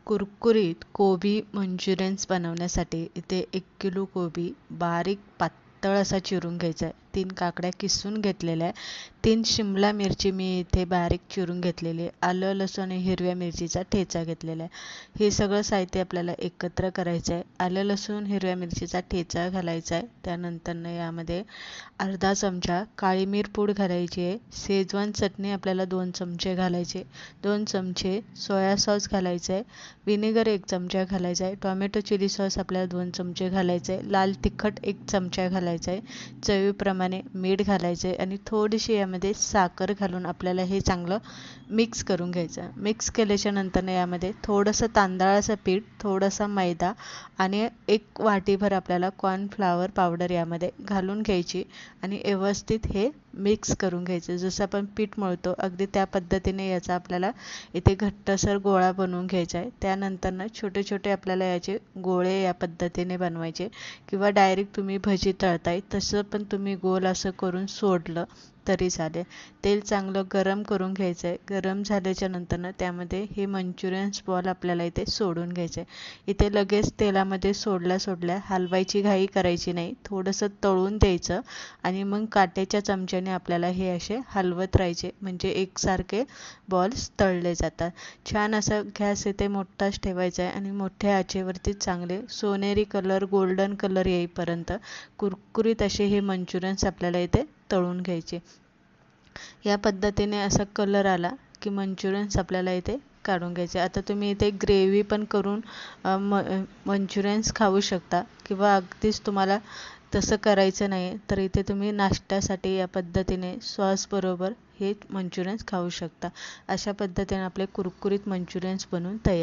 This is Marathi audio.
कुरकुरीत कोबी मंचुरियन्स बनवण्यासाठी इथे 1 किलो कोबी बारीक पातळ असा चिरून घ्यायचा आहे. 3 काकड्या किसून घेतलेल्या आहे. 3 शिमला मिरची मी इथे बारीक चिरून घेतलेली आहे. आलं लसूण आणि हिरव्या मिरचीचा ठेचा घेतलेला आहे. हे सगळं साहित्य आपल्याला एकत्र करायचं आहे. आलं लसूण हिरव्या मिरचीचा ठेचा घालायचा आहे. त्यानंतर यामध्ये अर्धा चमचा काळी मिर पूड घालायची आहे. शेजवान चटणी आपल्याला 2 चमचे घालायचे. 2 चमचे सोया सॉस घालायचं आहे. विनेगर 1 चमचा घालायचा आहे. टोमॅटो चिली सॉस आपल्याला 2 चमचे घालायचे आहे. लाल तिखट 1 चमचा घालायचा आहे. चवीप्रमाणे मीठ घालायचं आहे आणि थोडीशी यामध्ये साखर घालून आपल्याला हे चांगलं मिक्स करून घ्यायचं. मिक्स केल्याच्या नंतर यामध्ये थोडंसं तांदळाचं पीठ, थोडासा मैदा आणि 1 वाटीभर आपल्याला कॉर्नफ्लॉवर पावडर यामध्ये घालून घ्यायची आणि व्यवस्थित हे मिक्स करून घ्यायचं. जसं आपण पीठ मळतो अगदी त्या पद्धतीने याचा आपल्याला इथे घट्टसर गोळा बनवून घ्यायचा आहे. त्यानंतर छोटे छोटे आपल्याला याचे गोळे या पद्धतीने बनवायचे किंवा डायरेक्ट तुम्ही भजी तळताय तसं पण तुम्ही गोल असं करून सोडलं तरी चालेल. तेल चांगलं गरम करून घ्यायचं आहे. गरम झाल्याच्या नंतर त्यामध्ये हे मंचुरियन्स बॉल आपल्याला इथे सोडून घ्यायचे. इथे लगेच तेलामध्ये सोडल्या हलवायची घाई करायची नाही. थोडंसं तळून द्यायचं आणि मग काट्याच्या चमच्याने आपल्याला हे असे हलवत राहायचे म्हणजे एकसारखे बॉल्स तळले जातात. छान असा गॅस इथे मोठाच ठेवायचा आहे आणि मोठ्या आचेवरती चांगले सोनेरी कलर गोल्डन कलर येईपर्यंत कुरकुरीत असे हे मंचुरियन्स आपल्याला इथे तळून घ्यायचे. या पद्धतीने असा कलर आला की मंचुरियन्स आपल्याला इथे काढून घ्यायचे. आता तुम्ही इथे ग्रेव्ही पण करून मंचुरियन्स खाऊ शकता किंवा अगदीच तुम्हाला तसं करायचं नाही तर इथे तुम्ही नाश्त्यासाठी या पद्धतीने सॉस बरोबर हे मंचुरियन्स खाऊ शकता. अशा पद्धतीने आपले कुरकुरीत मंचुरियन्स बनवून तयार.